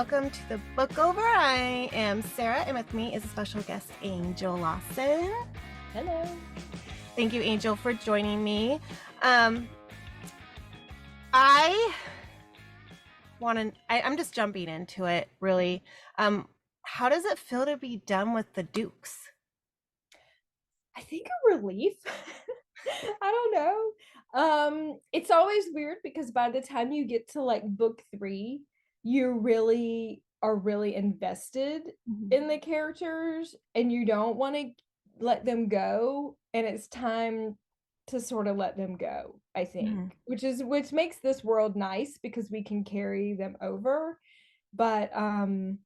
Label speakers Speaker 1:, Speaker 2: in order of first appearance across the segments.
Speaker 1: welcome to the book over. I am Sara, and with me is a special guest, Angel Lawson.
Speaker 2: Hello.
Speaker 1: Thank you, Angel, for joining me. I'm just jumping into it, really. How does it feel to be done with the Dukes?
Speaker 2: I think a relief. I don't know. It's always weird because by the time you get to like book 3, you really are really invested in the characters and you don't want to let them go, and it's time to sort of let them go, I think. Which makes this world nice because we can carry them over. But I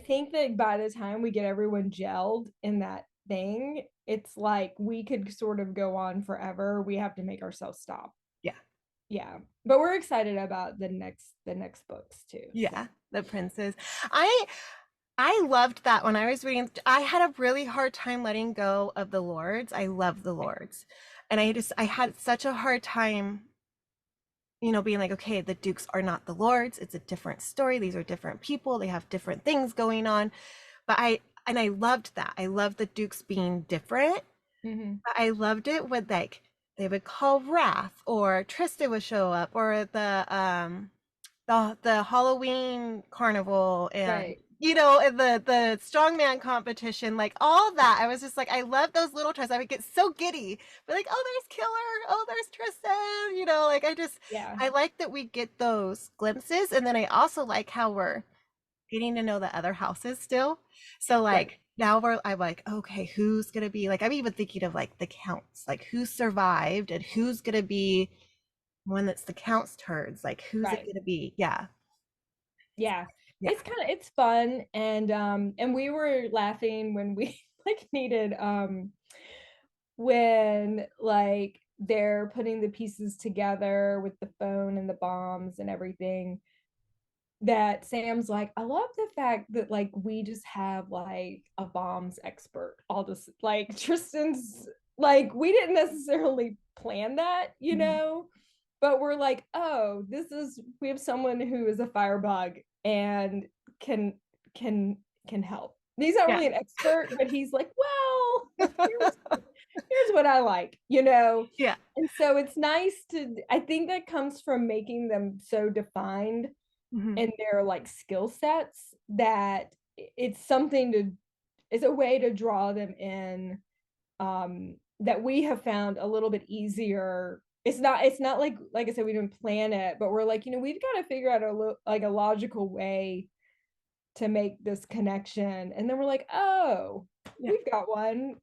Speaker 2: think that by the time we get everyone gelled in that thing, it's like we could sort of go on forever. We have to make ourselves stop. Yeah, but we're excited about the next books too.
Speaker 1: Yeah, the princes. I loved that when I was reading. I had a really hard time letting go of the lords. I love the lords, and I had such a hard time, being like, okay, the Dukes are not the lords. It's a different story. These are different people. They have different things going on. But I loved that. I loved the Dukes being different. But I loved it with, like, they would call Wrath, or Tristan would show up, or the Halloween carnival, and the strongman competition, like all that. I was just like, I love those little tries. I would get so giddy, but like, oh, there's Killer, oh, there's Tristan, I like that we get those glimpses. And then I also like how we're getting to know the other houses still. So like now I'm like, okay, who's gonna be, like, I'm even thinking of like the counts, like who survived and who's gonna be one that's the count's turds, like who's it gonna be? Yeah.
Speaker 2: It's fun, and we were laughing when we like needed when like they're putting the pieces together with the phone and the bombs and everything, that Sam's like, I love the fact that like we just have like a bombs expert. All this, like, Tristan's like, we didn't necessarily plan that, but we're like, oh, we have someone who is a firebug and can help. He's not really an expert, but he's like, well, here's what I like,
Speaker 1: Yeah.
Speaker 2: And so it's nice I think that comes from making them so defined in their like skill sets, that it's a way to draw them in, that we have found a little bit easier. It's not like I said, we didn't plan it, but we're like, we've got to figure out a logical way to make this connection, and then we're like, oh, we've got one.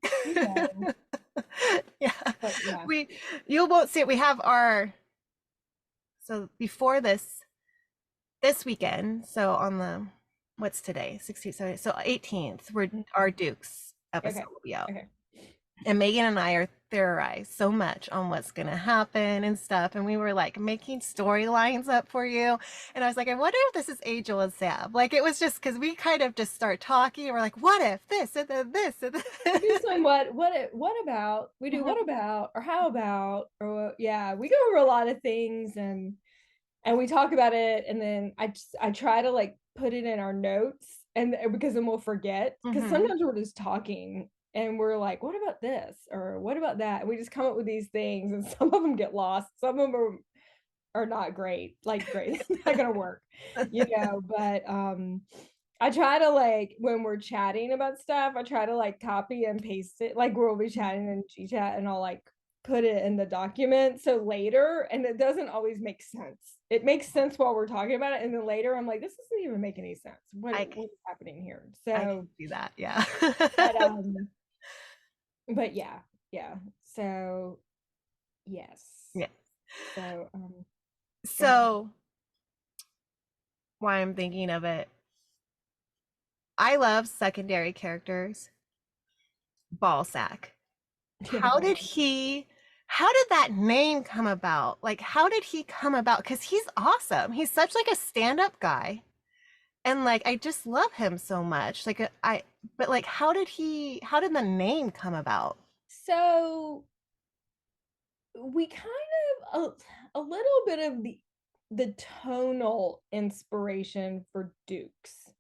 Speaker 1: You won't see it. We have so before this weekend, so on the, what's today, 16th, 17th, so 18th, our Dukes episode will be out. And Megan and I are theorized so much on what's gonna happen and stuff, and we were like making storylines up for you, and I was like, I wonder if this is Angel and Sam. Like, it was just because we kind of just start talking, and we're like, what if this, and then this, and then
Speaker 2: do some what about, we do what about, or how about, or we go over a lot of things, and we talk about it, and then I try to like put it in our notes, and because then we'll forget, because sometimes we're just talking and we're like, what about this, or what about that, and we just come up with these things, and some of them get lost, some of them are not great, it's not gonna work, but I try to, like, when we're chatting about stuff, I try to like copy and paste it, like we'll be chatting in GChat, and I'll like put it in the document, so later, and it doesn't always make sense. It makes sense while we're talking about it, and then later I'm like, this doesn't even make any sense. What is happening here? So
Speaker 1: I can do that. Yeah.
Speaker 2: but yeah. So yes.
Speaker 1: Yeah.
Speaker 2: So
Speaker 1: why I'm thinking of it, I love secondary characters. Ballsack. How did that name come about? Like, how did he come about? Because he's awesome. He's such like a stand-up guy. And like, I just love him so much. Like, but like, how did the name come about?
Speaker 2: So we kind of a little bit of the tonal inspiration for Dukes.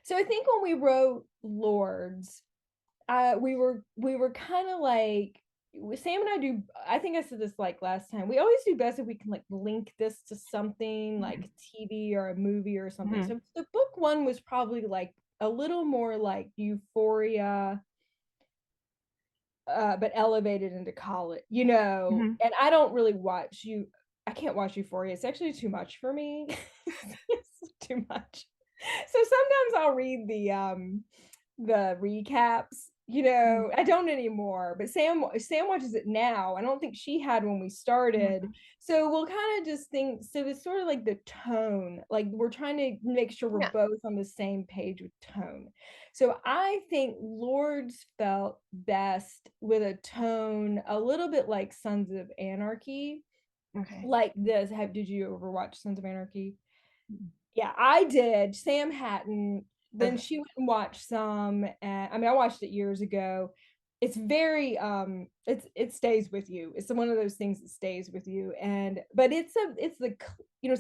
Speaker 2: So I think when we wrote Lords, we were kind of like, Sam and I do, I think I said this like last time, we always do best if we can like link this to something like TV or a movie or something. So the book one was probably like a little more like Euphoria, but elevated into college, and I don't really I can't watch Euphoria. It's actually too much for me. It's too much. So sometimes I'll read the recaps. I don't anymore, but Sam watches it now. I don't think she had when we started. So we'll kind of just think, so it's sort of like the tone, like we're trying to make sure we're both on the same page with tone. So I think Lords felt best with a tone a little bit like Sons of Anarchy.
Speaker 1: Okay.
Speaker 2: Like this. Did you ever watch Sons of Anarchy? Yeah, I did. Sam hadn't. Then she went and watched some. I mean, I watched it years ago. It's very it stays with you. It's one of those things that stays with you. But it's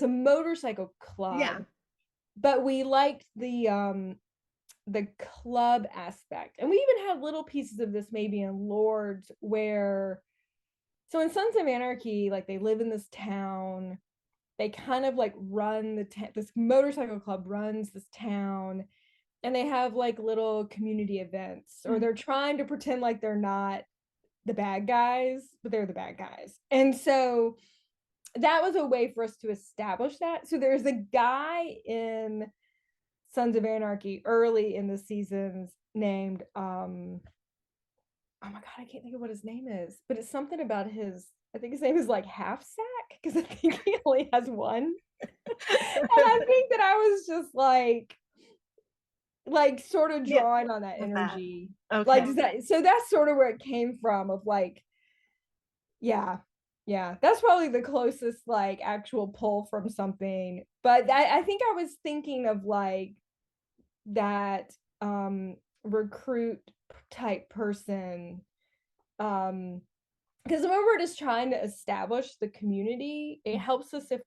Speaker 2: a motorcycle club.
Speaker 1: Yeah.
Speaker 2: But we liked the club aspect. And we even had little pieces of this maybe in Lords where, so in Sons of Anarchy, like they live in this town, they kind of like run this motorcycle club runs this town, and they have like little community events, or they're trying to pretend like they're not the bad guys, but they're the bad guys. And so that was a way for us to establish that. So there's a guy in Sons of Anarchy early in the seasons named oh my god, I can't think of what his name is, but it's something about I think his name is like Half Sack, because I think he only has one. And I think that I was just like sort of drawing on that energy.
Speaker 1: Okay.
Speaker 2: Like, so that's sort of where it came from, of like, yeah, that's probably the closest like actual pull from something. But I think I was thinking of like that recruit type person, because when we're just trying to establish the community, it helps us if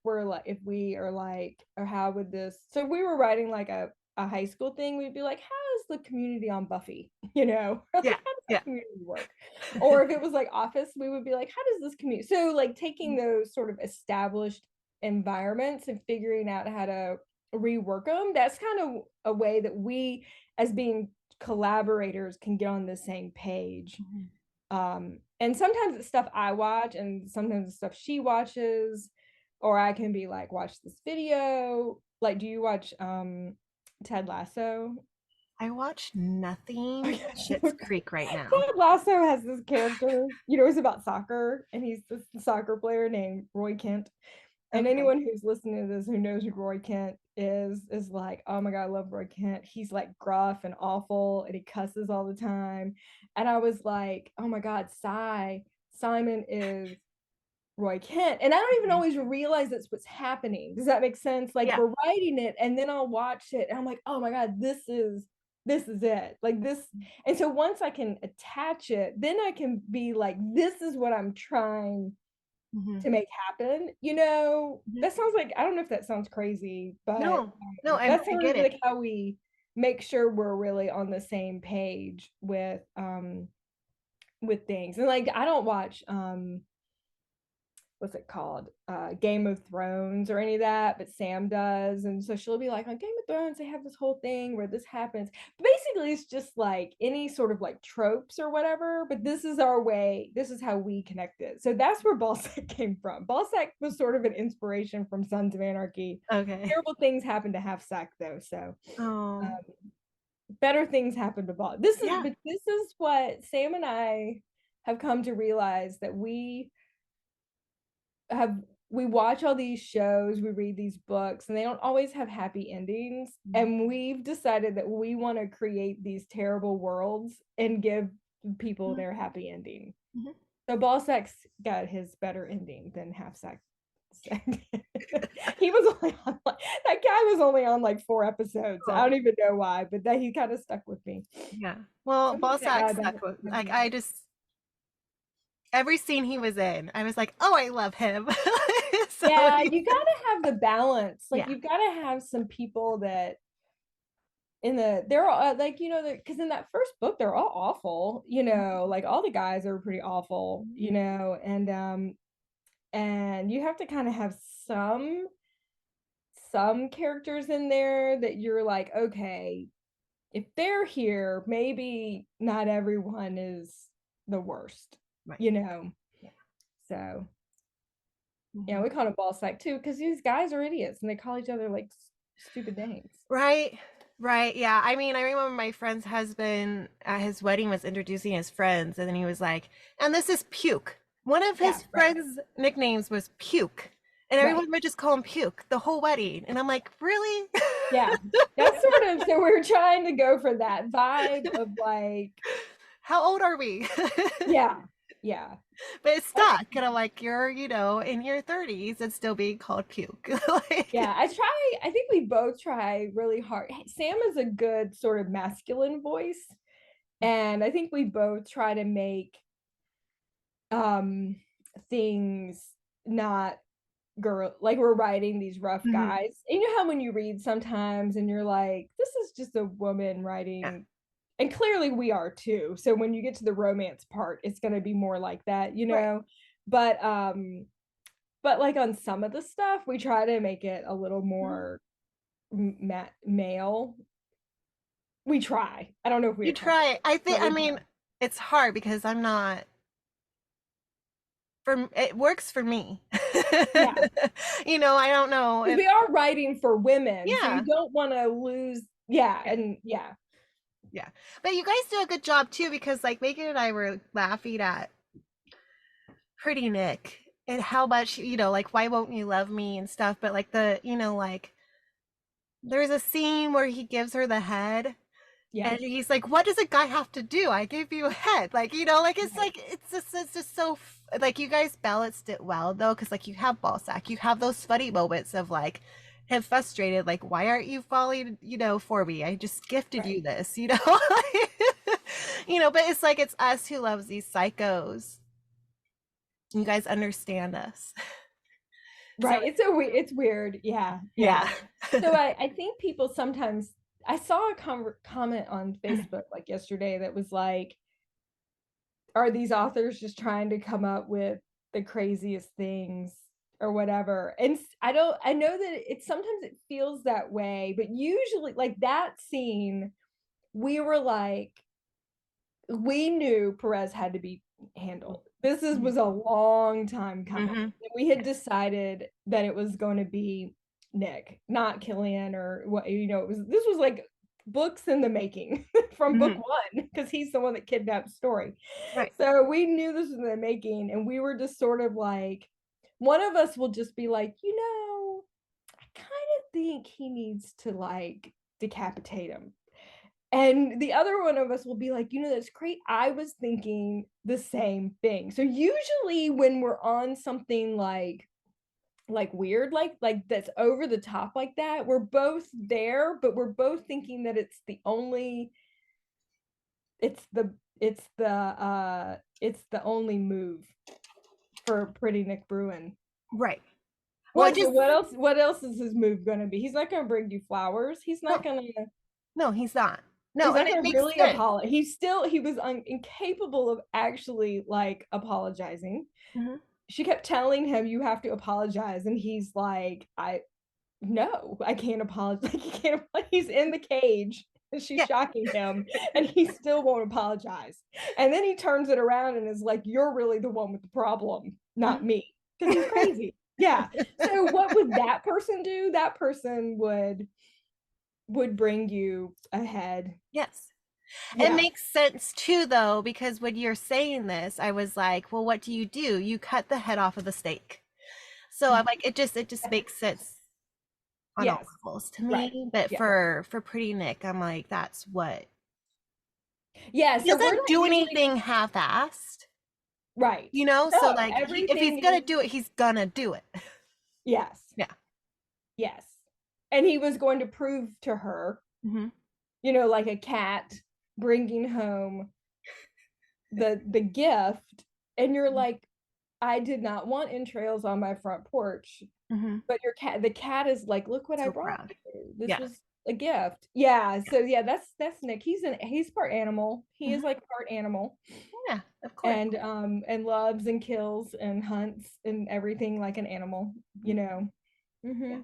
Speaker 2: we are like, or how would this, so if we were writing like a high school thing, we'd be like, how is the community on Buffy? Like, how does that community work? Or if it was like Office, we would be like, how does this community, so like taking those sort of established environments and figuring out how to rework them, that's kind of a way that we as being collaborators can get on the same page. And sometimes it's stuff I watch, and sometimes it's stuff she watches, or I can be like, watch this video. Like, do you watch Ted Lasso?
Speaker 1: I watch nothing Schitt's Creek right now.
Speaker 2: Ted Lasso has this character, it's about soccer, and he's this soccer player named Roy Kent. And anyone who's listening to this who knows who Roy Kent is like, oh my god, I love Roy Kent. He's like gruff and awful, and he cusses all the time. And I was like, oh my god, Simon is Roy Kent. And I don't even always realize that's what's happening. Does that make sense? Like, we're writing it, and then I'll watch it, and I'm like, oh my god, this is it. Like this. And so once I can attach it, then I can be like, this is what I'm trying to make happen. That sounds like, I don't know if that sounds crazy, but
Speaker 1: no,
Speaker 2: that's sort of like how we make sure we're really on the same page with things. And like, I don't watch what's it called, Game of Thrones or any of that, but Sam does. And so she'll be like, on Game of Thrones they have this whole thing where this happens, but basically it's just like any sort of like tropes or whatever, but this is our way, this is how we connected. So that's where Ballsack came from. Ballsack was sort of an inspiration from Sons of Anarchy. Terrible things happen to Half Sack though, so better things happen to Ball. This is what Sam and I have come to realize, that we watch all these shows, we read these books, and they don't always have happy endings. And we've decided that we want to create these terrible worlds and give people their happy ending. So Ballsack's got his better ending than Half Sack. He was only on that guy was only on like 4 episodes. I don't even know why, but that he kind of stuck with me.
Speaker 1: Well, Ballsack stuck with, like, every scene he was in, I was like, oh, I love him. So
Speaker 2: Yeah, you gotta have the balance. Like
Speaker 1: yeah.
Speaker 2: you gotta have some people that they're all like, because in that first book they're all awful, like all the guys are pretty awful, and you have to kind of have some characters in there that you're like, okay, if they're here, maybe not everyone is the worst,
Speaker 1: Right.
Speaker 2: you know.
Speaker 1: Yeah.
Speaker 2: So yeah,
Speaker 1: Mhm.
Speaker 2: we call it ball sack too, because these guys are idiots and they call each other like stupid names.
Speaker 1: Right. Right. Yeah. I mean, I remember my friend's husband at his wedding was introducing his friends, and then he was like, and this is Puke. One of
Speaker 2: Yeah,
Speaker 1: his
Speaker 2: right,
Speaker 1: friends' nicknames was Puke. And
Speaker 2: right.
Speaker 1: everyone would just call him Puke the whole wedding. And I'm like, really?
Speaker 2: Yeah, that's sort of, so we're trying to go for that vibe of like,
Speaker 1: How old are we?
Speaker 2: yeah, yeah.
Speaker 1: But it's
Speaker 2: I,
Speaker 1: stuck. And I'm like, you're, in your 30s and still being called Puke. Like,
Speaker 2: yeah, I think we both try really hard. Sam is a good sort of masculine voice, and I think we both try to make um things not girl, like we're writing these rough
Speaker 1: mhm.
Speaker 2: guys. And you know how when you read sometimes and you're like, this is just a woman
Speaker 1: Yeah.
Speaker 2: writing, and clearly we are too. So when you get to the romance part, it's going to be more like that,
Speaker 1: Right.
Speaker 2: but but like on some of the stuff we try to make it a little
Speaker 1: Mhm.
Speaker 2: more male. We try. I don't know if we
Speaker 1: You
Speaker 2: accomplish
Speaker 1: try.
Speaker 2: it,
Speaker 1: I think,
Speaker 2: but
Speaker 1: I
Speaker 2: we
Speaker 1: mean,
Speaker 2: try.
Speaker 1: it's hard because I'm not, it works for me.
Speaker 2: Yeah,
Speaker 1: I don't know
Speaker 2: because
Speaker 1: if,
Speaker 2: we are writing for women, so you
Speaker 1: yeah,
Speaker 2: don't want to lose. Yeah,
Speaker 1: yeah,
Speaker 2: and yeah,
Speaker 1: yeah. But you guys do a good job too, because like Megan and I were laughing at Pretty Nick and how much, like, why won't you love me and stuff. But like like there's a scene where he gives her the head.
Speaker 2: yeah,
Speaker 1: And he's like, "What does a guy have to do? I gave you a head." Like, like
Speaker 2: right,
Speaker 1: it's just so like you guys balanced it well though, because like you have ball sack, you have those funny moments of like him frustrated, like, "Why aren't you falling, for me? I just gifted
Speaker 2: right.
Speaker 1: you this." But it's like it's us who loves these psychos. You guys understand us, so
Speaker 2: Right. It's weird. Yeah.
Speaker 1: yeah.
Speaker 2: Yeah. So I think people sometimes, I saw a comment on Facebook like yesterday that was like, are these authors just trying to come up with the craziest things or whatever? And I know that sometimes it feels that way, but usually like that scene, we were like, we knew Perez had to be handled. Was a long time coming.
Speaker 1: Mm-hmm.
Speaker 2: We had decided that it was going to be Nick, not Killian, or what, this was like books in the making from book
Speaker 1: Mm-hmm.
Speaker 2: one, because he's the one that kidnapped Story.
Speaker 1: Right.
Speaker 2: So we knew this was in the making, and we were just sort of like, one of us will just be like, I kind of think he needs to like decapitate him, and the other one of us will be like, that's great, I was thinking the same thing. So usually when we're on something like weird, like that's over the top like that, we're both there, but we're both thinking that it's the it's the only move for Pretty Nick Bruin.
Speaker 1: Right. Well, just
Speaker 2: What else is his move going to be? He's not going to bring you flowers.
Speaker 1: no, no, he's not.
Speaker 2: He's
Speaker 1: No, and
Speaker 2: not
Speaker 1: it
Speaker 2: going to
Speaker 1: makes
Speaker 2: really
Speaker 1: sense.
Speaker 2: apologize. He was incapable of actually like apologizing.
Speaker 1: Mm-hmm.
Speaker 2: She kept telling him, you have to apologize, and he's like, no, I can't apologize. Like, he can't. He's in the cage and she's
Speaker 1: Yeah.
Speaker 2: shocking him, and he still won't apologize. And then he turns it around and is like, you're really the one with the problem, not
Speaker 1: Mhm.
Speaker 2: me, because he's crazy. Yeah. So what would that person do? That person would bring you ahead.
Speaker 1: Yes. It
Speaker 2: Yeah.
Speaker 1: makes sense too, though, because when you're saying this, I was like, well, what do? You cut the head off of the steak. So I'm like, it just makes sense on all
Speaker 2: Yes.
Speaker 1: levels to
Speaker 2: Right.
Speaker 1: me. But
Speaker 2: Yeah.
Speaker 1: for Pretty Nick, I'm like, that's what
Speaker 2: Yeah.
Speaker 1: he
Speaker 2: So we're
Speaker 1: doesn't
Speaker 2: not
Speaker 1: do
Speaker 2: usually
Speaker 1: anything half-assed,
Speaker 2: right.
Speaker 1: So
Speaker 2: No,
Speaker 1: like if he's
Speaker 2: everything
Speaker 1: gonna
Speaker 2: is
Speaker 1: do it, he's gonna do it.
Speaker 2: yes.
Speaker 1: Yeah.
Speaker 2: Yes. And he was going to prove to her,
Speaker 1: Hmm.
Speaker 2: like a cat bringing home the gift, and you're like, I did not want entrails on my front porch,
Speaker 1: Mm-hmm.
Speaker 2: but the cat is like, look what I
Speaker 1: So
Speaker 2: brought
Speaker 1: proud.
Speaker 2: you. This
Speaker 1: Yeah.
Speaker 2: was a gift. Yeah. So yeah, that's Nick. He's part animal. He is
Speaker 1: Hmm.
Speaker 2: like part animal,
Speaker 1: Yeah, of course.
Speaker 2: and loves and kills and hunts and everything like an animal, you know.
Speaker 1: Yeah.
Speaker 2: Mm-hmm.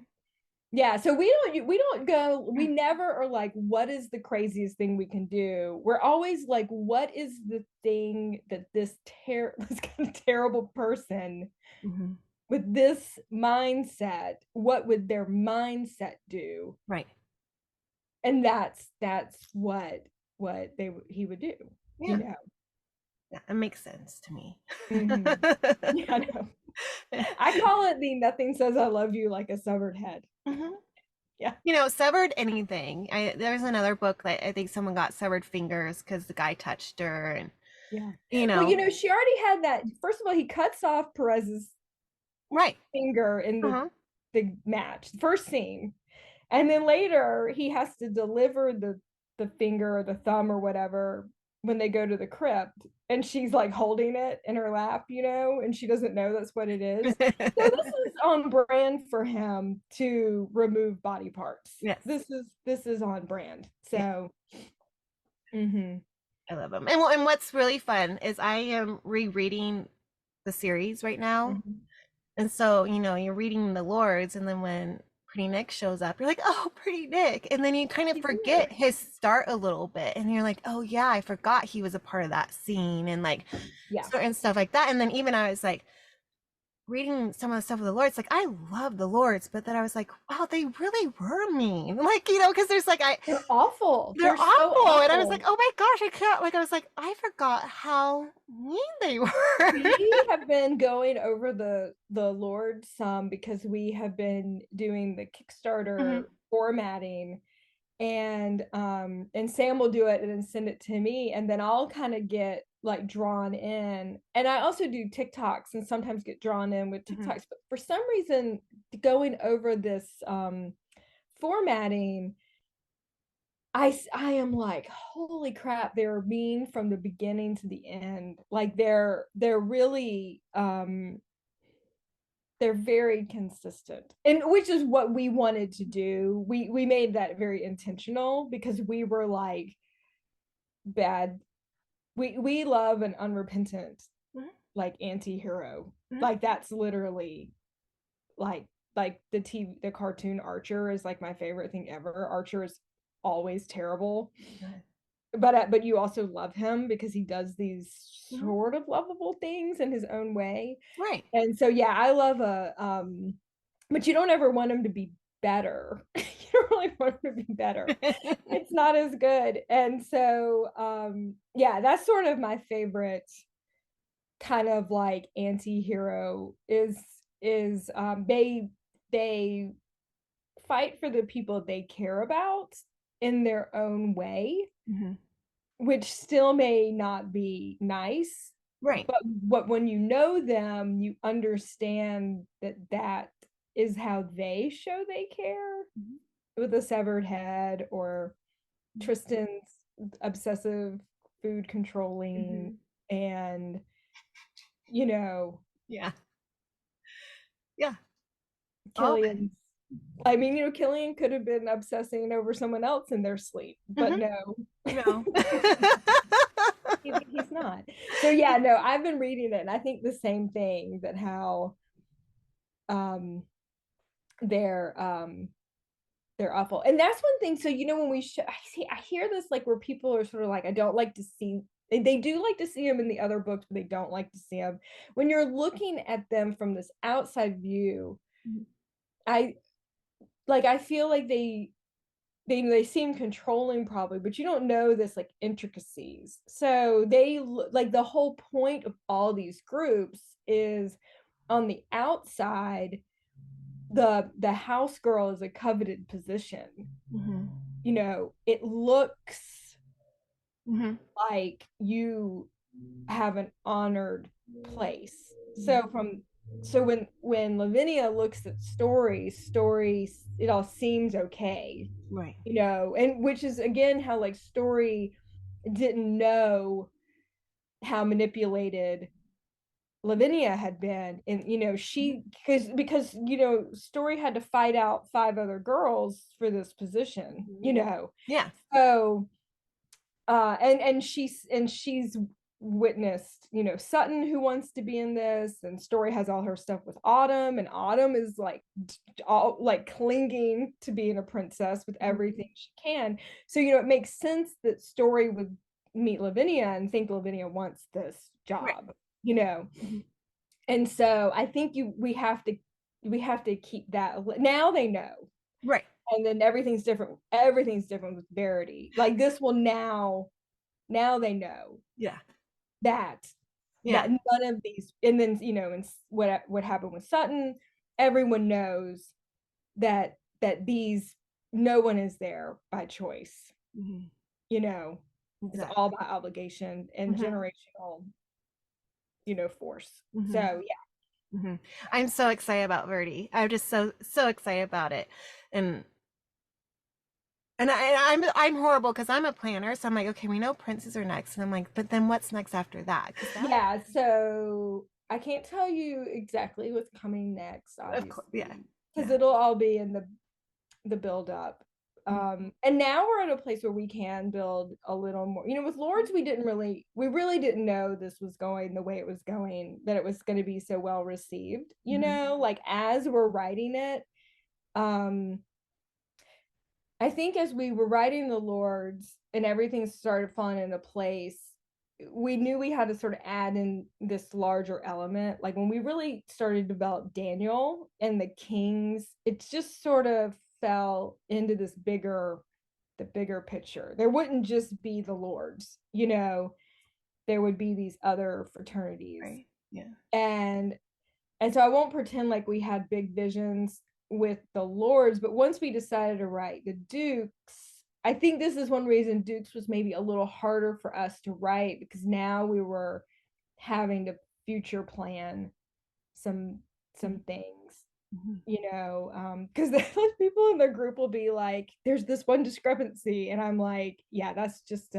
Speaker 2: Yeah, so we never are like, what is the craziest thing we can do? We're always like, what is the thing that this kind of terrible person
Speaker 1: Hmm.
Speaker 2: with this mindset, what would their mindset do?
Speaker 1: Right.
Speaker 2: And that's what he would do, you
Speaker 1: Yeah.
Speaker 2: know.
Speaker 1: Yeah, it makes sense to me.
Speaker 2: Mm-hmm. Yeah, I know. I call it the nothing says I love you like a severed head.
Speaker 1: Hmm.
Speaker 2: Yeah.
Speaker 1: Severed anything. There's another book that I think someone got severed fingers because the guy touched her, and
Speaker 2: Yeah.
Speaker 1: you
Speaker 2: Well,
Speaker 1: know,
Speaker 2: she already had that. First of all, he cuts off Perez's
Speaker 1: right.
Speaker 2: finger in
Speaker 1: Uh-huh.
Speaker 2: the match, first scene. And then later he has to deliver the finger or the thumb or whatever when they go to the crypt, and she's like holding it in her lap, and she doesn't know that's what it is. So this is on brand for him to remove body parts.
Speaker 1: Yes.
Speaker 2: This is on brand.
Speaker 1: Yeah.
Speaker 2: So mm-hmm.
Speaker 1: I love them. And what's really fun is I am rereading the series right now.
Speaker 2: Mm-hmm.
Speaker 1: And so, you're reading the Lords, and then when Pretty Nick shows up, you're like, oh, Pretty Nick. And then you kind of
Speaker 2: He's
Speaker 1: forget
Speaker 2: here.
Speaker 1: his start a little bit. And you're like, oh, yeah, I forgot he was a part of that scene and like
Speaker 2: Yeah.
Speaker 1: certain stuff like that. And then even I was like, reading some of the stuff of the Lords, like I love the Lords, but then I was like, wow, they really were mean. Like, because there's like
Speaker 2: They're awful.
Speaker 1: they're
Speaker 2: They're so
Speaker 1: awful. And I was like,
Speaker 2: awful.
Speaker 1: oh my gosh, I can't like I was like, I forgot how mean they were.
Speaker 2: We have been going over the Lord some because we have been doing the
Speaker 1: Hmm.
Speaker 2: Kickstarter formatting, and Sam will do it and then send it to me, and then I'll kind of get like drawn in. And I also do TikToks and sometimes get drawn in with
Speaker 1: Hmm.
Speaker 2: TikToks, but for some reason going over this formatting, I am like, holy crap, they're mean from the beginning to the end. Like they're really they're very consistent. And which is what we wanted to do. We made that very intentional because we were like bad. We love an unrepentant
Speaker 1: Hmm.
Speaker 2: like anti-hero.
Speaker 1: Hmm.
Speaker 2: Like that's literally like the cartoon Archer is like my favorite thing ever. Archer is always terrible, but you also love him because he does these
Speaker 1: Hmm.
Speaker 2: sort of lovable things in his own way.
Speaker 1: Right.
Speaker 2: And so yeah, I love a but you don't ever want him to be better. You don't really want him to be better. It's not as good. And so yeah, that's sort of my favorite kind of like anti-hero is they fight for the people they care about in their own way,
Speaker 1: Hmm.
Speaker 2: which still may not be nice,
Speaker 1: Right.
Speaker 2: but when you know them, you understand that is how they show they care,
Speaker 1: Mhm.
Speaker 2: with a severed head or
Speaker 1: Mhm.
Speaker 2: Tristan's obsessive food controlling,
Speaker 1: Mhm.
Speaker 2: and you know
Speaker 1: Yeah. Yeah. All of
Speaker 2: Killian's, I mean, Killian could have been obsessing over someone else in their sleep,
Speaker 1: it.
Speaker 2: but
Speaker 1: Hmm.
Speaker 2: no.
Speaker 1: No.
Speaker 2: He's not. So yeah, no, I've been reading it and I think the same thing, that how um they're they're awful. And that's one thing. So when I hear this like where people are sort of like, I don't like to see, they do like to see them in the other books, but they don't like to see them when you're looking at them from this outside view.
Speaker 1: Mhm.
Speaker 2: I I feel like they seem controlling probably, but you don't know this like intricacies. So they like the whole point of all these groups is, on the outside, the house girl is a coveted position.
Speaker 1: Mhm.
Speaker 2: It looks
Speaker 1: Mhm.
Speaker 2: like you have an honored place.
Speaker 1: Mhm.
Speaker 2: So when Lavinia looks at stories, it all seems okay,
Speaker 1: Right.
Speaker 2: and which is again how like Story didn't know how manipulated Lavinia had been, and she, because Story had to fight out 5 other girls for this position,
Speaker 1: Yeah.
Speaker 2: so and she's witnessed, Sutton, who wants to be in this, and Story has all her stuff with Autumn, and Autumn is like all like clinging to being a princess with everything she can. So it makes sense that Story would meet Lavinia and think Lavinia wants this
Speaker 1: Right.
Speaker 2: job, and so I think we have to keep that. Now they know,
Speaker 1: Right.
Speaker 2: and then everything's different with Verity. Like this will now they know
Speaker 1: Yeah.
Speaker 2: that
Speaker 1: Yeah.
Speaker 2: none of these, and then and what happened with Sutton, everyone knows that no one is there by choice.
Speaker 1: Mm-hmm.
Speaker 2: It's
Speaker 1: Exactly.
Speaker 2: all by obligation and
Speaker 1: Mm-hmm.
Speaker 2: generational force. So
Speaker 1: Mm-hmm.
Speaker 2: yeah.
Speaker 1: Mm-hmm. I'm so excited about Verdi. I'm just so excited about it, and I'm horrible because I'm a planner, so I'm like, okay, we know princes are next, and I'm like, but then what's next after that? Because that,
Speaker 2: Yeah, so I can't tell you exactly what's coming next,
Speaker 1: of course, yeah,
Speaker 2: obviously, because
Speaker 1: yeah.
Speaker 2: it'll all be in the build up. And now we're at a place where we can build a little more. With Lords, we really didn't know this was going the way it was going, that it was going to be so well received. Like as we're writing it, um, I think as we were writing the Lords and everything started falling into place, we knew we had to sort of add in this larger element. Like when we really started to develop Daniel and the Kings, it just sort of fell into the bigger picture. There wouldn't just be the Lords, there would be these other fraternities.
Speaker 1: Right, yeah.
Speaker 2: And so I won't pretend like we had big visions with the Lords, but once we decided to write the Dukes, I think this is one reason Dukes was maybe a little harder for us to write, because now we were having to future plan some things, because people in the group will be like, there's this one discrepancy, and I'm like, yeah, that's just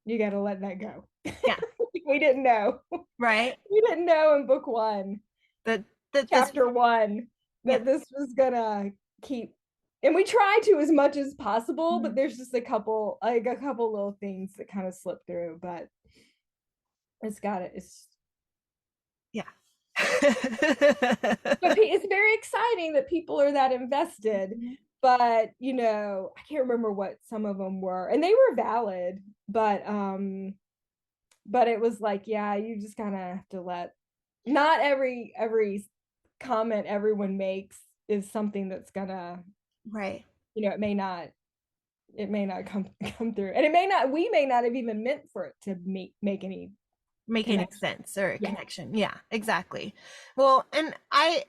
Speaker 2: you got to let that go.
Speaker 1: Yeah.
Speaker 2: We didn't know.
Speaker 1: Right.
Speaker 2: We didn't know in book 1,
Speaker 1: That this,
Speaker 2: chapter 1,
Speaker 1: yeah.
Speaker 2: that this was gonna keep, and we try to as much as possible, but
Speaker 1: Mhm.
Speaker 2: there's just a couple little things that kind of slip through, but it's
Speaker 1: Yeah.
Speaker 2: but it's very exciting that people are that invested.
Speaker 1: Mhm.
Speaker 2: But I can't remember what some of them were, and they were valid, but it was like, yeah, you just kind of have to let, not every comment everyone makes is something that's gonna,
Speaker 1: Right.
Speaker 2: it may not come through, and we may not have even meant for it to make any
Speaker 1: Make any
Speaker 2: connection.
Speaker 1: sense or a
Speaker 2: Yeah,
Speaker 1: connection. Yeah, exactly. Well, and I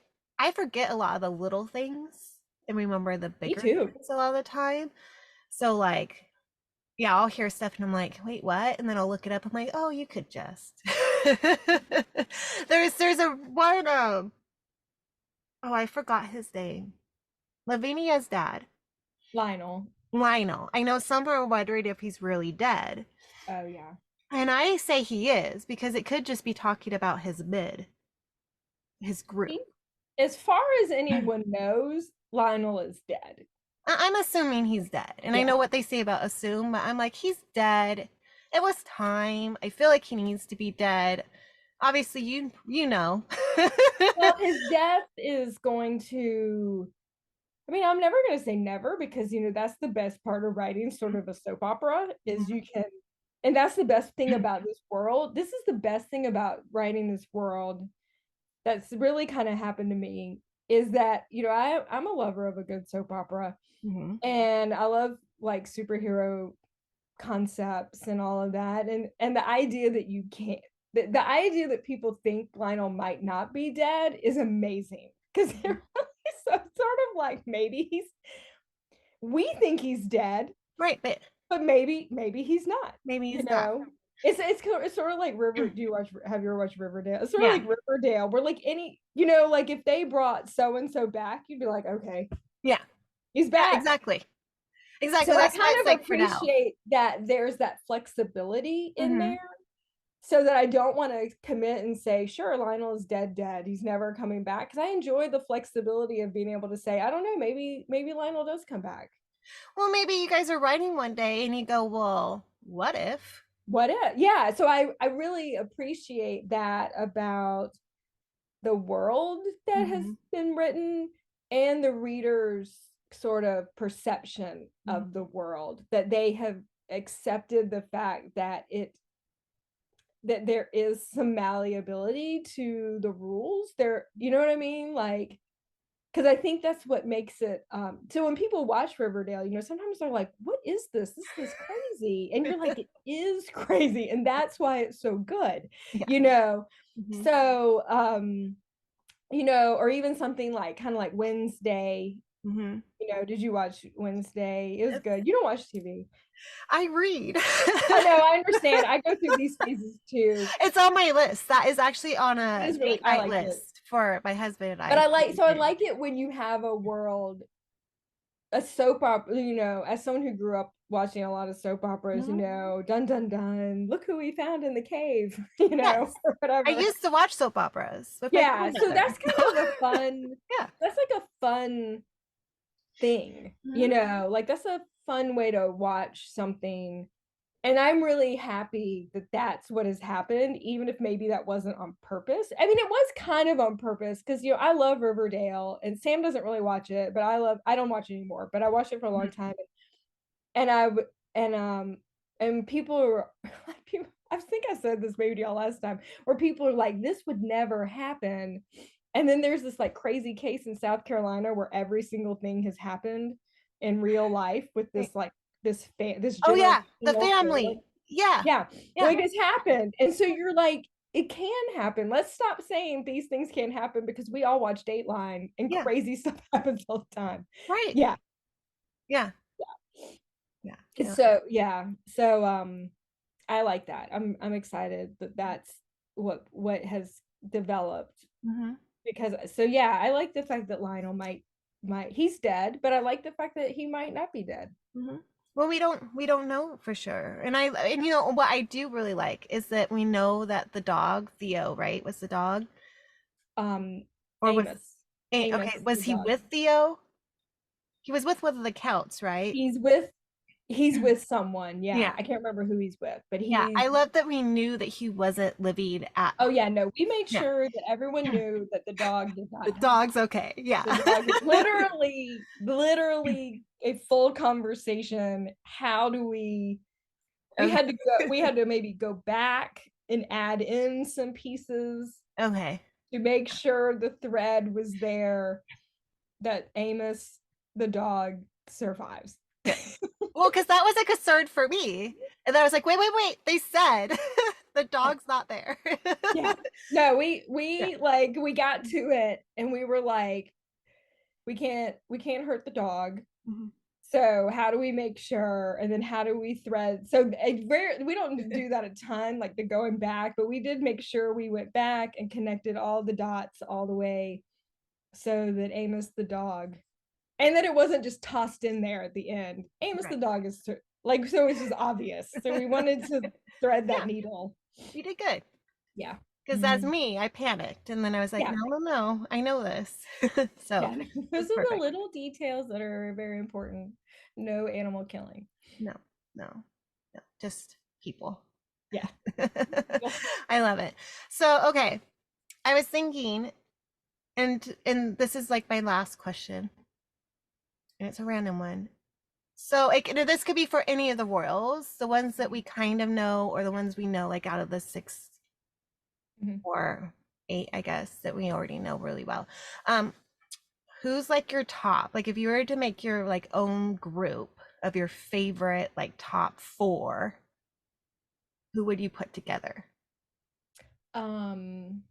Speaker 1: forget a lot of the little things and remember the
Speaker 2: me
Speaker 1: bigger
Speaker 2: too.
Speaker 1: things a lot of the time. So like, yeah, I'll hear stuff and I'm like, wait, what? And then I'll look it up. I'm like, oh, you could just. There's a one oh, I forgot his name. Lavinia's dad.
Speaker 2: Lionel.
Speaker 1: Lionel. I know some are wondering if he's really dead.
Speaker 2: Oh yeah.
Speaker 1: And I say he is because it could just be talking about his group.
Speaker 2: He, as far as anyone knows, Lionel is dead.
Speaker 1: I'm assuming he's dead. And I
Speaker 2: Yeah.
Speaker 1: know what they say about assume, but I'm like, he's dead. It was time. I feel like he needs to be dead. Obviously, you know.
Speaker 2: Well, his death is going to, I mean, I'm never going to say never, because that's the best part of writing sort of a soap opera, is you can, and that's the best thing about this world. This is the best thing about writing this world that's really kind of happened to me, is that I'm a lover of a good soap opera,
Speaker 1: Mm-hmm.
Speaker 2: and I love like superhero concepts and all of that, and the idea that you can't, the idea that people think Lionel might not be dead is amazing, because they're really sort of like, we think he's dead,
Speaker 1: Right,
Speaker 2: but maybe he's not.
Speaker 1: maybe
Speaker 2: You
Speaker 1: he's not.
Speaker 2: know, it's sort of like River. Have you ever watched Riverdale? It's sort of
Speaker 1: Yeah,
Speaker 2: like Riverdale, where like like if they brought so and so back, you'd be like, okay,
Speaker 1: yeah,
Speaker 2: he's
Speaker 1: yeah.
Speaker 2: back.
Speaker 1: Exactly, exactly.
Speaker 2: So I
Speaker 1: That's why it's
Speaker 2: kind of
Speaker 1: like for now.
Speaker 2: appreciate that there's that flexibility in
Speaker 1: Mm-hmm.
Speaker 2: there. so that I don't want to commit and say, sure, Lionel is dead. He's never coming back. Because I enjoy the flexibility of being able to say, I don't know, maybe Lionel does come back.
Speaker 1: Well, maybe you guys are writing one day and you go, well, what if?
Speaker 2: What if? Yeah. So I really appreciate that about the world that has
Speaker 1: Mm-hmm.
Speaker 2: been written and the reader's sort of perception of
Speaker 1: Mm-hmm.
Speaker 2: the world, that they have accepted the fact that there is some malleability to the rules there, you know what I mean, like, because I think that's what makes it so when people watch Riverdale, sometimes they're like, what is this crazy, and you're like, it is crazy, and that's why it's so good,
Speaker 1: Yeah.
Speaker 2: you know
Speaker 1: Mm-hmm.
Speaker 2: so or even something like kind of like Wednesday.
Speaker 1: Mm-hmm.
Speaker 2: Did you watch Wednesday? It was
Speaker 1: Yes.
Speaker 2: good. You don't watch TV.
Speaker 1: I read.
Speaker 2: I know, I understand. I go through these phases too.
Speaker 1: It's on my list. That is actually on
Speaker 2: It
Speaker 1: a
Speaker 2: is really,
Speaker 1: date
Speaker 2: I
Speaker 1: night
Speaker 2: liked it.
Speaker 1: list for my husband and
Speaker 2: But
Speaker 1: I.
Speaker 2: I like it when you have a world, a soap opera, as someone who grew up watching a lot of soap operas,
Speaker 1: Mhm.
Speaker 2: dun dun dun, look who we found in the cave,
Speaker 1: Yes.
Speaker 2: or
Speaker 1: I
Speaker 2: whatever.
Speaker 1: used to watch soap operas with my
Speaker 2: Yeah, so
Speaker 1: grandmother.
Speaker 2: that's kind of a fun,
Speaker 1: Yeah.
Speaker 2: that's like a fun thing,
Speaker 1: Mhm.
Speaker 2: like that's a fun way to watch something. And I'm really happy that that's what has happened, even if maybe that wasn't on purpose. I mean, it was kind of on purpose because, I love Riverdale, and Sam doesn't really watch it, but I don't watch it anymore, but I watched it for a long
Speaker 1: Mhm.
Speaker 2: time. And I, and people are, I think I said this maybe to y'all last time, where people are like, this would never happen. And then there's this like crazy case in South Carolina where every single thing has happened in real life with
Speaker 1: Right.
Speaker 2: this like this
Speaker 1: Oh yeah, the
Speaker 2: generational family.
Speaker 1: family. Yeah.
Speaker 2: Yeah,
Speaker 1: Yeah.
Speaker 2: like it's happened. And so you're like, it can happen. Let's stop saying these things can't happen, because we all watch Dateline and
Speaker 1: Yeah.
Speaker 2: crazy stuff happens all the time.
Speaker 1: Right.
Speaker 2: Yeah.
Speaker 1: Yeah. Yeah. Yeah.
Speaker 2: So yeah. So I like that. I'm excited that that's what has developed,
Speaker 1: Mm-hmm.
Speaker 2: because so yeah, I like the fact that Lionel might he's dead, but I like the fact that he might not be dead.
Speaker 1: Mm-hmm. Well, we don't know for sure. And what I do really like is that we know that the dog, Theo, right, was the dog?
Speaker 2: Um
Speaker 1: Or was
Speaker 2: Amos.
Speaker 1: okay,
Speaker 2: Amos the
Speaker 1: was he
Speaker 2: dog.
Speaker 1: with Theo? He was with one of the counts, right?
Speaker 2: He's with he's with someone. Yeah,
Speaker 1: Yeah.
Speaker 2: I can't remember who he's with, but
Speaker 1: Yeah,
Speaker 2: he's
Speaker 1: I love that we knew that he wasn't living at
Speaker 2: oh yeah, no, we made
Speaker 1: yeah.
Speaker 2: sure that everyone knew that the dog did
Speaker 1: The
Speaker 2: not die.
Speaker 1: dog's okay. Yeah.
Speaker 2: The dog is literally a full conversation. How do we
Speaker 1: Okay.
Speaker 2: had to maybe go back and add in some pieces
Speaker 1: Okay.
Speaker 2: to make sure the thread was there that Amos the dog survives.
Speaker 1: Good. Well, because that was a concern for me. And then I was like, wait. They said the dog's not there.
Speaker 2: Yeah. No,
Speaker 1: Yeah.
Speaker 2: we got to it and we were like, we can't hurt the dog.
Speaker 1: Mhm.
Speaker 2: So how do we make sure? And then how do we thread? So we don't do that a ton, like the going back, but we did make sure we went back and connected all the dots all the way, so that Amos the dog, and that it wasn't just tossed in there at the end. Amos the
Speaker 1: Right.
Speaker 2: dog is like, so it's just obvious. So we wanted to thread that
Speaker 1: Yeah,
Speaker 2: needle.
Speaker 1: you did good.
Speaker 2: Yeah.
Speaker 1: Because as
Speaker 2: Mhm.
Speaker 1: me, I panicked. And then I was like,
Speaker 2: Yeah.
Speaker 1: no, I know this. So
Speaker 2: Yeah. Those
Speaker 1: it's
Speaker 2: are the
Speaker 1: perfect.
Speaker 2: little details that are very important. No animal killing.
Speaker 1: No, no, no, just people.
Speaker 2: Yeah.
Speaker 1: I love it. So, okay, I was thinking, and this is like my last question, and it's a random one. So, this could be for any of the royals, the ones that we kind of know, or the ones we know, like out of the six
Speaker 2: Mhm.
Speaker 1: or eight, I guess, that we already know really well. Um, who's like your top? Like, if you were to make your like own group of your favorite like top four, who would you put together?
Speaker 2: Um,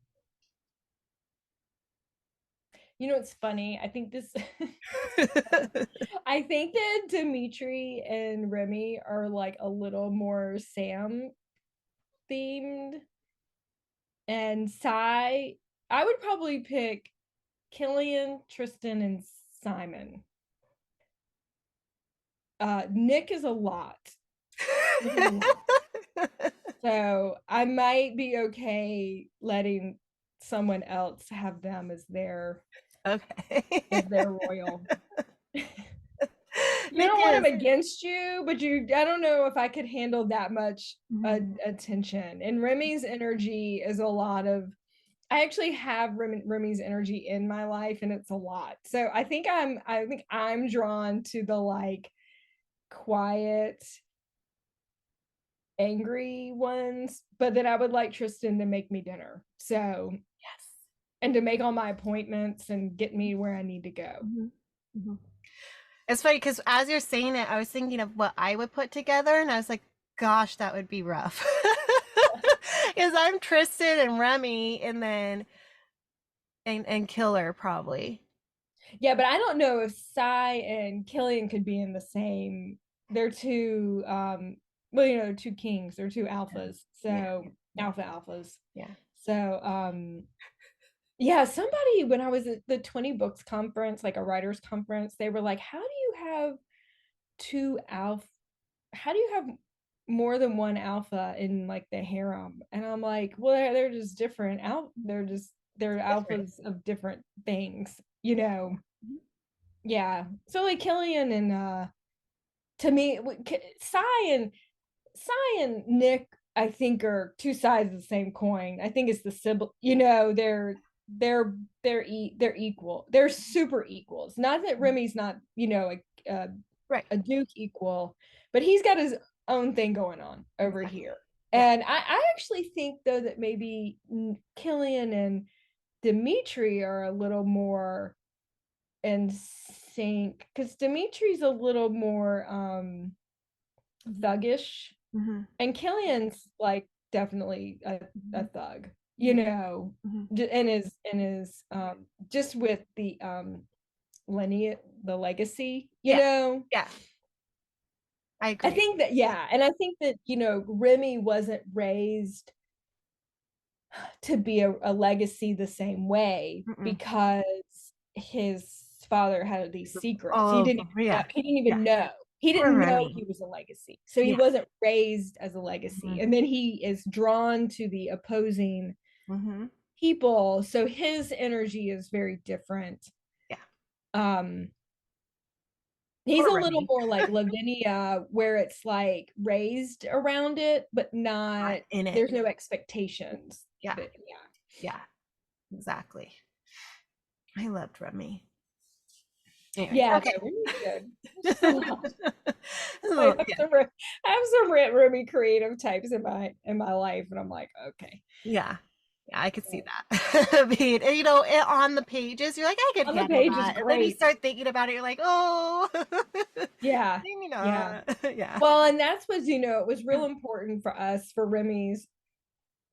Speaker 2: it's funny. I think this I think that Dimitri and Remy are like a little more Sam themed. And Sai, I would probably pick Killian, Tristan, and Simon. Nick is a lot. Nick is a lot. So I might be okay letting someone else have them
Speaker 1: Okay.
Speaker 2: as their royal. You
Speaker 1: Nick
Speaker 2: don't want them
Speaker 1: is.
Speaker 2: against you, but I don't know if I could handle that much
Speaker 1: Mhm.
Speaker 2: attention. And Remy's energy is a lot of, I actually have Remy's energy in my life, and it's a lot. So I think I'm drawn to the like quiet, angry ones, but then I would like Tristan to make me dinner. So,
Speaker 1: Yes.
Speaker 2: and to make all my appointments and get me where I need to go.
Speaker 1: Mhm. Mhm. It's funny because as you're saying it, I was thinking of what I would put together, and I was like, gosh, that would be rough. Because I'm Tristan and Remy, and then and Killer probably.
Speaker 2: Yeah, but I don't know if Cy and Killian could be in the same. They're two well, two kings, they're two alphas.
Speaker 1: Yeah,
Speaker 2: So
Speaker 1: yeah,
Speaker 2: alphas.
Speaker 1: yeah.
Speaker 2: So yeah, somebody when I was at the 20 books conference, like a writers conference, they were like, how do you have two alpha how do you have more than one alpha in like the harem? And I'm like, well, they're just different they're
Speaker 1: Different.
Speaker 2: alphas of different things,
Speaker 1: Mhm.
Speaker 2: Yeah. So like Killian and to me, Cy and Nick, I think, are two sides of the same coin. I think it's the sibling, they're equal. They're super equals. Not that Remy's not,
Speaker 1: Right.
Speaker 2: a Duke equal, but he's got his own thing going on over
Speaker 1: Exactly.
Speaker 2: here.
Speaker 1: Yeah.
Speaker 2: And I actually think though that maybe Killian and Dimitri are a little more in sync because Dimitri's a little more thuggish,
Speaker 1: Mm-hmm.
Speaker 2: and Killian's like definitely
Speaker 1: Mm-hmm.
Speaker 2: a thug,
Speaker 1: Mm-hmm. Mm-hmm.
Speaker 2: and is just with the lineage, the legacy,
Speaker 1: Yeah. Yeah. I
Speaker 2: I
Speaker 1: agree.
Speaker 2: think that, yeah, and I think that Remy wasn't raised to be a legacy the same way
Speaker 1: Mm-mm.
Speaker 2: because his father had these secrets.
Speaker 1: Oh, yeah.
Speaker 2: He didn't
Speaker 1: Yeah.
Speaker 2: even know. He
Speaker 1: Poor
Speaker 2: didn't know
Speaker 1: Remy.
Speaker 2: he was a legacy. So he
Speaker 1: Yeah.
Speaker 2: wasn't raised as a legacy.
Speaker 1: Mm-hmm.
Speaker 2: And then he is drawn to the opposing
Speaker 1: Mm-hmm.
Speaker 2: people. So his energy is very different.
Speaker 1: Yeah.
Speaker 2: Um he's
Speaker 1: Poor
Speaker 2: a little
Speaker 1: Remy.
Speaker 2: more like Lavinia, where it's like raised around it, but
Speaker 1: Not
Speaker 2: not,
Speaker 1: in it.
Speaker 2: there's no expectations.
Speaker 1: Yeah.
Speaker 2: But yeah.
Speaker 1: Yeah. Exactly. I loved Remy. Anyways,
Speaker 2: Yeah,
Speaker 1: okay.
Speaker 2: no, Remy's good. Just a lot. I
Speaker 1: So,
Speaker 2: have
Speaker 1: yeah.
Speaker 2: some I have some Remy creative types in my life, and I'm like, okay.
Speaker 1: Yeah. Yeah, I could see
Speaker 2: So,
Speaker 1: that. Being, on the pages, you're like, I could
Speaker 2: on the
Speaker 1: handle
Speaker 2: page is
Speaker 1: that. And then you
Speaker 2: great.
Speaker 1: start thinking about it, you're like, oh,
Speaker 2: Yeah,
Speaker 1: maybe
Speaker 2: yeah.
Speaker 1: not. Yeah.
Speaker 2: Well, and that's what it was real important for us for Remy's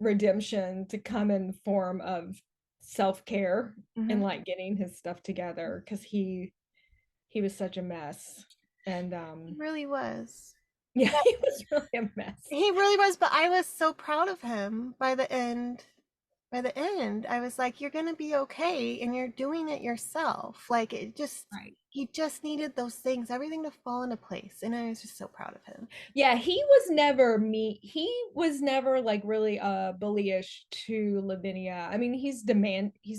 Speaker 2: redemption to come in the form of self-care and
Speaker 1: Hmm.
Speaker 2: like getting his stuff together because he was such a mess. And
Speaker 1: He really was.
Speaker 2: yeah,
Speaker 1: But
Speaker 2: he was really a mess.
Speaker 1: he really was, but I was so proud of him by the end. By the end, I was like, you're going to be okay and you're doing it yourself. Like
Speaker 2: Right.
Speaker 1: he just needed those things, everything to fall into place. And I was just so proud of him.
Speaker 2: Yeah, he was never me. He was never like really bullyish to Lavinia. I mean, he's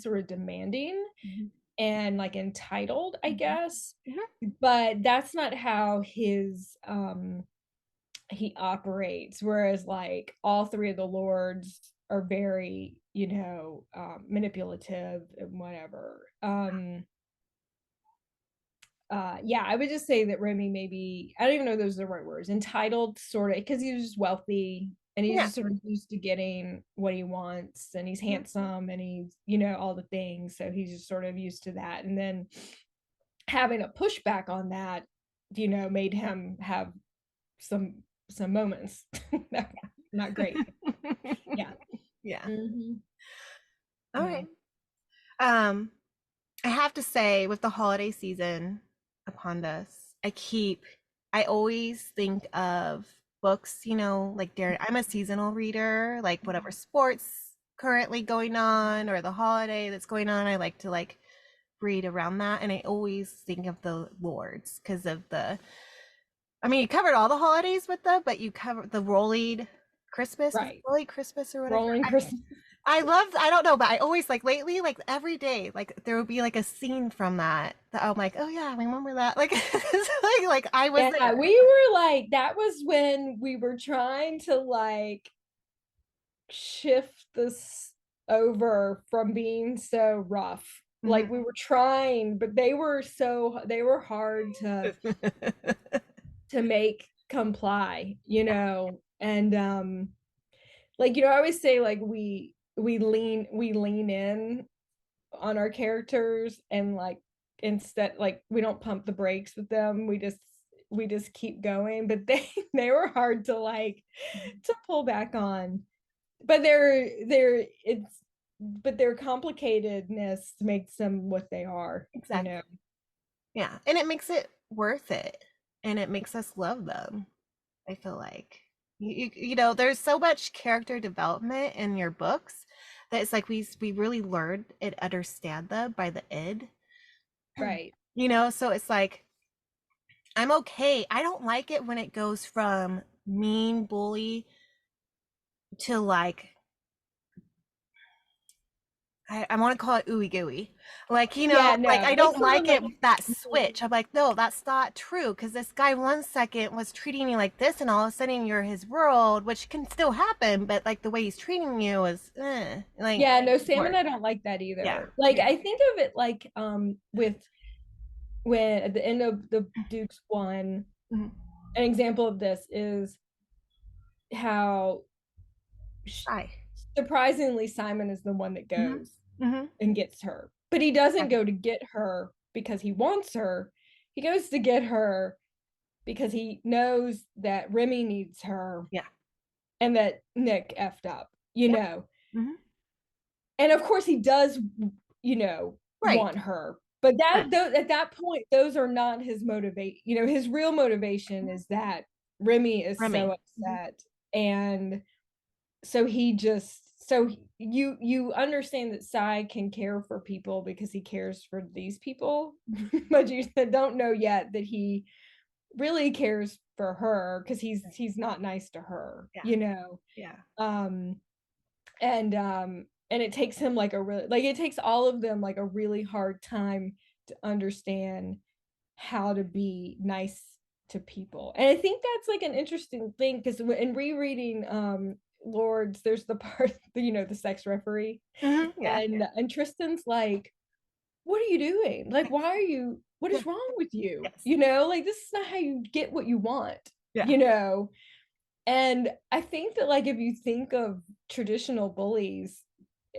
Speaker 2: sort of demanding
Speaker 1: Mhm.
Speaker 2: and like entitled, I
Speaker 1: Mhm.
Speaker 2: guess.
Speaker 1: Mhm.
Speaker 2: But that's not how his he operates. Whereas like all three of the lords are very, manipulative and whatever. Yeah, I would just say that Remy, maybe, I don't even know if those are the right words, entitled sort of, because he's just wealthy and he's
Speaker 1: Yeah.
Speaker 2: just sort of used to getting what he wants, and he's
Speaker 1: Mhm.
Speaker 2: handsome and he's all the things, so he's just sort of used to that, and then having a pushback on that made him have some moments that were not great. Yeah.
Speaker 1: Yeah.
Speaker 2: Mm-hmm.
Speaker 1: All
Speaker 2: Yeah.
Speaker 1: right. Um, I have to say, with the holiday season upon us, I always think of books, like I'm a seasonal reader, like whatever sports currently going on or the holiday that's going on, I like to read around that. And I always think of the Lords because of I mean, you covered all the holidays with them, but you covered the rolling Christmas, was it
Speaker 2: Right.
Speaker 1: Rolling Christmas or whatever?
Speaker 2: Rolling Christmas.
Speaker 1: I love, I don't know, but I always like lately, like every day, like there would be like a scene from that that I'm like, oh yeah, I remember that. Like, it's like I was
Speaker 2: Yeah,
Speaker 1: there.
Speaker 2: we were like, that was when we were trying to like shift this over from being so rough. Like we were trying, but they were hard to make comply, you know. And like, you know, I always say like we lean in on our characters, and like instead, like we don't pump the brakes with them, we just keep going. But they were hard to like to pull back on. But their complicatedness makes them what they are, you
Speaker 1: Exactly.
Speaker 2: know.
Speaker 1: Yeah. And it makes it worth it. And it makes us love them. I feel like you know, there's so much character development in your books that it's like we really learn and understand them by the end.
Speaker 2: Right.
Speaker 1: You know, so it's like I'm okay. I don't like it when it goes from mean bully to like I want to call it ooey gooey. Like, you know,
Speaker 2: Yeah,
Speaker 1: like
Speaker 2: no,
Speaker 1: I
Speaker 2: they
Speaker 1: don't
Speaker 2: sort of
Speaker 1: like
Speaker 2: like
Speaker 1: it that switch. I'm like, no, that's not true. Because this guy 1 second was treating me like this, and all of a sudden you're his world, which can still happen, but like the way he's treating you is like
Speaker 2: yeah, no, Sam and
Speaker 1: work.
Speaker 2: I don't like that
Speaker 1: Yeah.
Speaker 2: either. Like
Speaker 1: Yeah.
Speaker 2: I think of it like with when at the end of the Duke's one,
Speaker 1: Mhm.
Speaker 2: an example of this is how
Speaker 1: Shy.
Speaker 2: surprisingly Simon is the one that
Speaker 1: Hmm.
Speaker 2: goes
Speaker 1: Hmm.
Speaker 2: and gets her. But he doesn't go to get her because he wants her. He goes to get her because he knows that Remy needs her
Speaker 1: Yeah.
Speaker 2: and that Nick effed up, you
Speaker 1: Yeah.
Speaker 2: know.
Speaker 1: Hmm.
Speaker 2: And of course he does,
Speaker 1: Right.
Speaker 2: want her. But
Speaker 1: Right.
Speaker 2: at that point, those are not his motivate. You know, his real motivation
Speaker 1: Mhm.
Speaker 2: is that Remy is so
Speaker 1: Remy. Hmm.
Speaker 2: upset. And so you understand that Sai can care for people because he cares for these people, but you don't know yet that he really cares for her because he's not nice to her,
Speaker 1: Yeah.
Speaker 2: you know.
Speaker 1: Yeah.
Speaker 2: um and it takes him like a really, like it takes all of them like a really hard time to understand how to be nice to people. And I think that's like an interesting thing because in rereading Lords, there's the part the sex referee,
Speaker 1: Hmm. Yeah.
Speaker 2: and Tristan's like, what are you doing? Like, why are you, what
Speaker 1: Yeah.
Speaker 2: is wrong with you?
Speaker 1: Yes.
Speaker 2: You know, like this is not how you get what you want,
Speaker 1: Yeah.
Speaker 2: you know? And I think that like if you think of traditional bullies,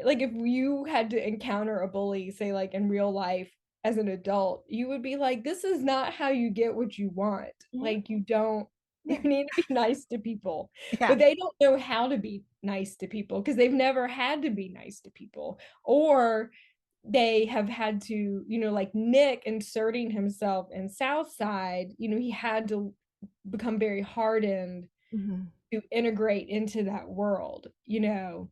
Speaker 2: like if you had to encounter a bully, say like in real life as an adult, you would be like, this is not how you get what you want.
Speaker 1: Hmm.
Speaker 2: Like you don't, you
Speaker 1: Yeah.
Speaker 2: need to be nice to people.
Speaker 1: Yeah.
Speaker 2: But they don't know how to be nice to people because they've never had to be nice to people. Or they have had to, like Nick inserting himself in Southside, he had to become very hardened
Speaker 1: Hmm.
Speaker 2: to integrate into that world, and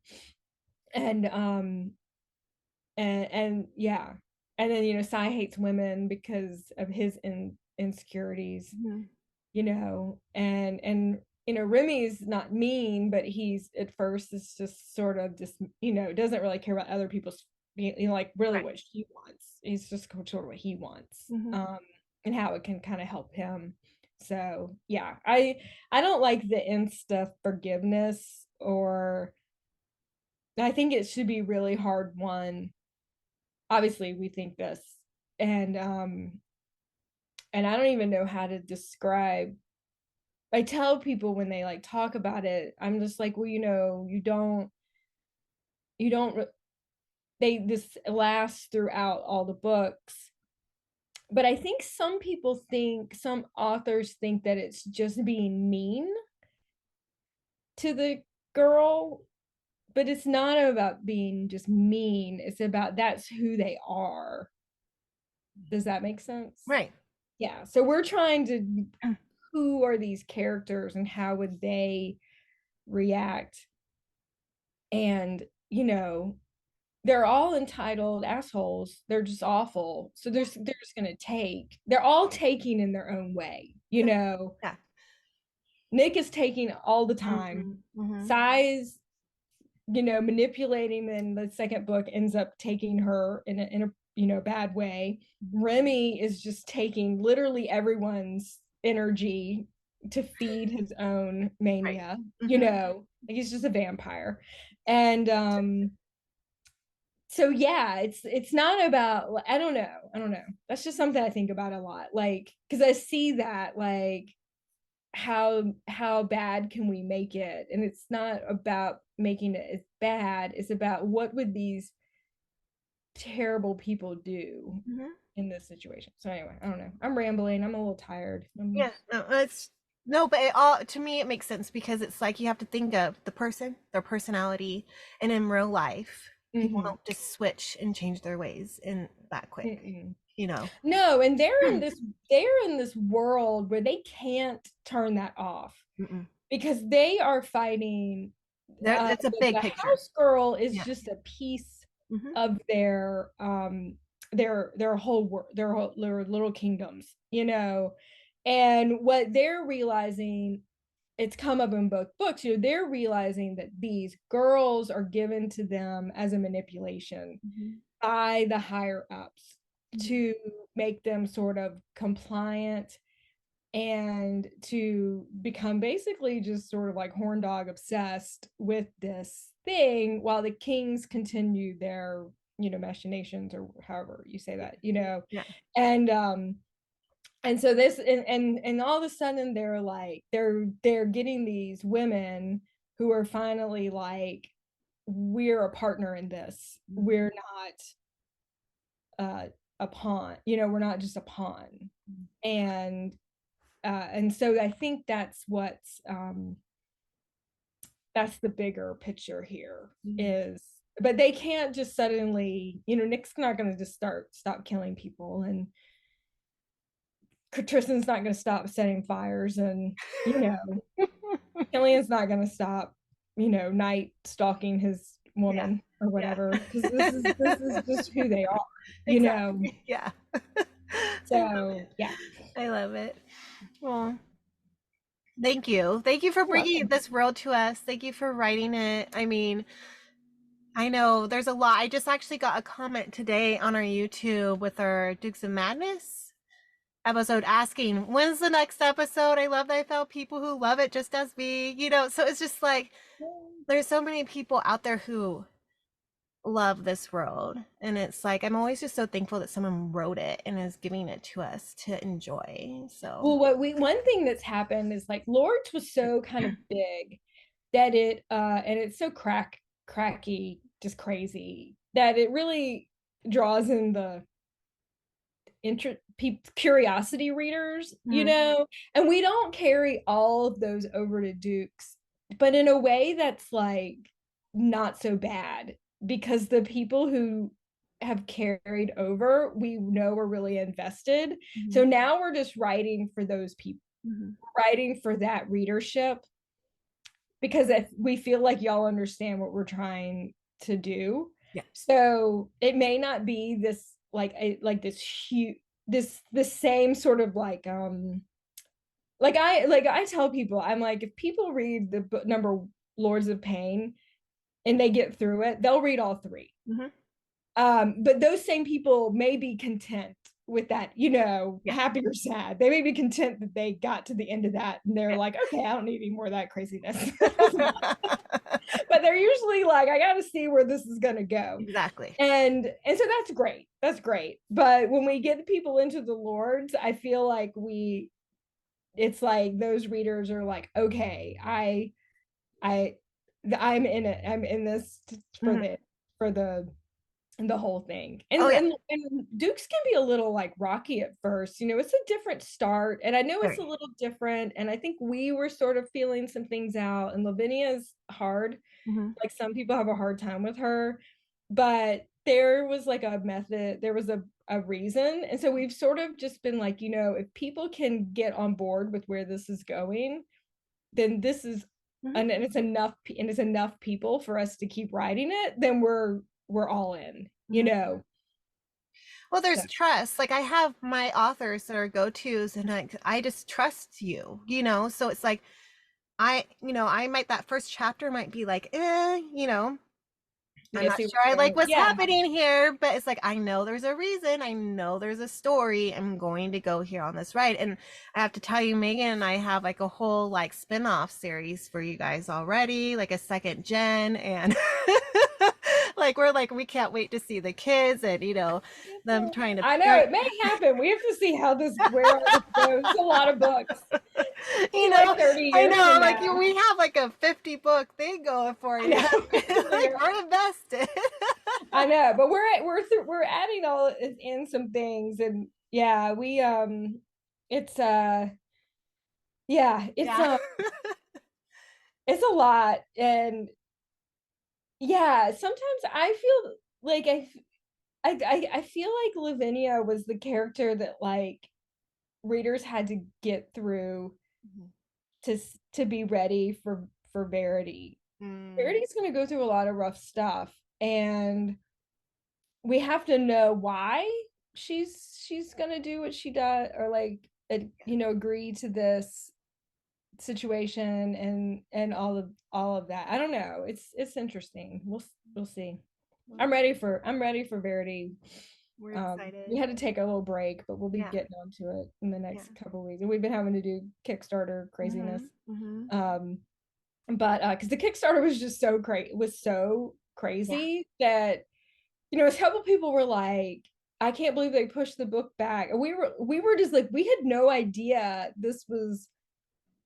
Speaker 2: and yeah. And then Sai hates women because of his insecurities,
Speaker 1: Hmm.
Speaker 2: and Remy's not mean, but he's at first is just sort of just doesn't really care about other people's, like really
Speaker 1: Right.
Speaker 2: what she wants. He's just sort of what he wants,
Speaker 1: Hmm.
Speaker 2: and how it can kind of help him. So yeah, I don't like the insta forgiveness, or I think it should be really hard won. Obviously we think this, and and I don't even know how to describe. I tell people when they like talk about it, I'm just like, well, you don't they this lasts throughout all the books. But I think some authors think that it's just being mean to the girl, but it's not about being just mean. It's about that's who they are. Does that make sense?
Speaker 1: Right.
Speaker 2: Yeah. So we're trying to, who are these characters and how would they react? And, they're all entitled assholes. They're just awful. So they're just gonna take. They're all taking in their own way,
Speaker 1: Yeah. Yeah.
Speaker 2: Nick is taking all the time.
Speaker 1: Mm-hmm.
Speaker 2: Sai's, manipulating, and the second book ends up taking her in a bad way. Remy is just taking literally everyone's energy to feed his own
Speaker 1: Right.
Speaker 2: mania,
Speaker 1: Mm-hmm.
Speaker 2: like he's just a vampire. And so yeah, it's not about, I don't know. That's just something I think about a lot. Like, because I see that, like, how bad can we make it? And it's not about making it as bad, it's about what would these terrible people do
Speaker 1: Mm-hmm.
Speaker 2: in this situation. So anyway, I don't know. I'm rambling. I'm a little tired.
Speaker 1: Yeah, no, it's no, but it all to me it makes sense because it's like you have to think of the person, their personality, and in real life, people
Speaker 2: Mm-hmm.
Speaker 1: don't just switch and change their ways in that quick,
Speaker 2: Mm-mm.
Speaker 1: you know.
Speaker 2: No, and they're in this world where they can't turn that off,
Speaker 1: Mm-mm.
Speaker 2: because they are fighting.
Speaker 1: That's a
Speaker 2: The
Speaker 1: big picture.
Speaker 2: house girl is
Speaker 1: Yeah.
Speaker 2: just a piece
Speaker 1: Mm-hmm.
Speaker 2: of their whole world, their little kingdoms, and what they're realizing, it's come up in both books, they're realizing that these girls are given to them as a manipulation
Speaker 1: Mm-hmm.
Speaker 2: by the higher ups
Speaker 1: Mm-hmm.
Speaker 2: to make them sort of compliant and to become basically just sort of like horn dog obsessed with this thing, while the kings continue their machinations, or however you say that,
Speaker 1: Yeah.
Speaker 2: and so this, and all of a sudden they're like, they're getting these women who are finally like, we're a partner in this,
Speaker 1: Mm-hmm.
Speaker 2: we're not a pawn, we're not just a pawn. And so I think that's the bigger picture here
Speaker 1: Mm-hmm.
Speaker 2: is, but they can't just suddenly, Nick's not going to just stop killing people, and Tristan's not going to stop setting fires, and Killian's not going to stop, night stalking his
Speaker 1: Yeah.
Speaker 2: woman or
Speaker 1: Yeah.
Speaker 2: whatever, because this is just who they are, you know.
Speaker 1: Exactly. Yeah. I love
Speaker 2: So
Speaker 1: it.
Speaker 2: yeah,
Speaker 1: I love it. Well, thank you. Thank you for
Speaker 2: you're
Speaker 1: bringing
Speaker 2: welcome.
Speaker 1: this world to us. Thank you for writing it. I mean, I know there's a lot. I just actually got a comment today on our YouTube with our Dukes of Madness episode asking, when's the next episode? I love that I found people who love it just as me, so it's just like there's so many people out there who love this world. And it's like I'm always just so thankful that someone wrote it and is giving it to us to enjoy. So
Speaker 2: Well, one thing that's happened is, like, Lords was so kind of big that and it's so cracky, just crazy, that it really draws in the curiosity readers,
Speaker 1: mhm,
Speaker 2: and we don't carry all of those over to Dukes, but in a way that's like not so bad, because the people who have carried over, we know are really invested. So
Speaker 1: mhm,
Speaker 2: now we're just writing for those people,
Speaker 1: mhm.
Speaker 2: writing for that readership, because if we feel like y'all understand what we're trying to do.
Speaker 1: Yeah.
Speaker 2: So it may not be this like this huge, this same sort of like I tell people, I'm like, if people read the book number Lords of Pain and they get through it, they'll read all three.
Speaker 1: Mhm.
Speaker 2: But those same people may be content with that,
Speaker 1: Yeah.
Speaker 2: happy or sad. They may be content that they got to the end of that and they're
Speaker 1: Yeah.
Speaker 2: like, okay, I don't need any more of that craziness. But they're usually like, I got to see where this is going to go.
Speaker 1: Exactly.
Speaker 2: And so that's great. That's great. But when we get people into the Lords, I feel like it's like those readers are like, okay, I I'm in it. I'm in this for
Speaker 1: Mhm.
Speaker 2: the whole thing. And
Speaker 1: Oh yeah.
Speaker 2: and Dukes can be a little like rocky at first. It's a different start, and I know it's a
Speaker 1: Very.
Speaker 2: little different, and I think we were sort of feeling some things out, and Lavinia's hard.
Speaker 1: Mhm.
Speaker 2: Like, some people have a hard time with her, but there was like a method, there was a reason. And so we've sort of just been like, if people can get on board with where this is going, then this is,
Speaker 1: Mhm.
Speaker 2: and it's enough people for us to keep writing it, then we're all in,
Speaker 1: Mhm. Well,
Speaker 2: so
Speaker 1: there's trust. Like I have my authors that are go-tos and I just trust you, So it's like I might, that first chapter might be like, I'm
Speaker 2: Yeah,
Speaker 1: not
Speaker 2: see
Speaker 1: sure
Speaker 2: what's
Speaker 1: I like
Speaker 2: going.
Speaker 1: what's
Speaker 2: Yeah.
Speaker 1: happening here, but it's like I know there's a reason. I know there's a story. I'm going to go here on this ride. And I have to tell you, Megan and I have like a whole like spin-off series for you guys already, like a second gen, and like we're like we can't wait to see the kids and them trying to
Speaker 2: I know
Speaker 1: parent.
Speaker 2: it may happen. We have to see where all this goes. It's a lot of books.
Speaker 1: you
Speaker 2: Maybe
Speaker 1: know,
Speaker 2: like 30
Speaker 1: I
Speaker 2: years
Speaker 1: know,
Speaker 2: from
Speaker 1: like
Speaker 2: now.
Speaker 1: we have like a 50 book thing going for
Speaker 2: I
Speaker 1: you.
Speaker 2: know.
Speaker 1: Like we're invested.
Speaker 2: I know, but we're adding all in some things, and yeah, it's yeah,
Speaker 1: Yeah.
Speaker 2: it's a lot, and yeah, sometimes I feel like I feel like Lavinia was the character that like readers had to get through to to be ready for Verity.
Speaker 1: Mm,
Speaker 2: Verity's going to go through a lot of rough stuff, and we have to know why she's going to do what she does, or like agree to this situation and all of that. I don't know. It's interesting. We'll see.
Speaker 1: well,
Speaker 2: I'm ready for Verity.
Speaker 1: we're
Speaker 2: We
Speaker 1: excited.
Speaker 2: had to take a little break, but we'll be
Speaker 1: Yeah.
Speaker 2: getting onto it in the
Speaker 1: Yeah.
Speaker 2: next couple of weeks. And we've been having to do Kickstarter craziness.
Speaker 1: Mhm. Mhm.
Speaker 2: Um, but because the Kickstarter was just so
Speaker 1: Yeah.
Speaker 2: crazy that a couple people were like, I can't believe they pushed the book back. And we were just like, we had no idea this was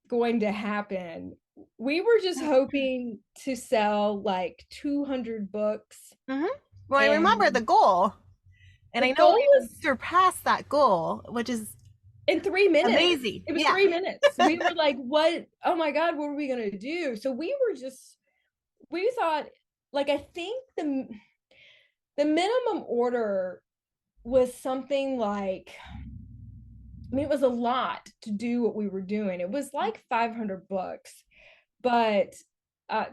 Speaker 2: going to happen. We were just hoping to sell like 200 books,
Speaker 1: Mhm. Well, I remember
Speaker 2: and
Speaker 1: the goal, and
Speaker 2: the
Speaker 1: I know
Speaker 2: goal
Speaker 1: we
Speaker 2: was
Speaker 1: surpassed that goal, which is
Speaker 2: in 3 minutes.
Speaker 1: amazing.
Speaker 2: It was
Speaker 1: Yeah.
Speaker 2: 3 minutes. We were like, what? Oh my God, what are we going to do? So we thought, like, I think the minimum order was something like, I mean, it was a lot to do what we were doing. It was like 500 books, but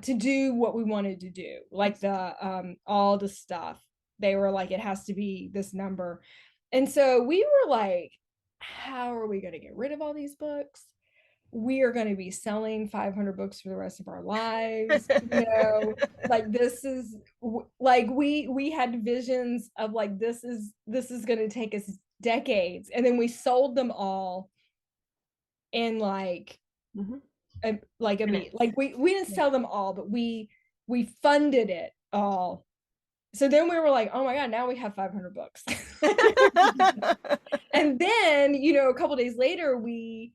Speaker 2: to do what we wanted to do, like the all the stuff, they were like, it has to be this number. And so we were like, how are we going to get rid of all these books? We are going to be selling 500 books for the rest of our lives, like this is like we had visions of like this is going to take us decades, and then we sold them all in like
Speaker 1: Mhm.
Speaker 2: like
Speaker 1: Minutes.
Speaker 2: like we didn't
Speaker 1: Yeah.
Speaker 2: sell them all, but we funded it all. So then we were like, oh my God, now we have 500 books. And then a couple days later we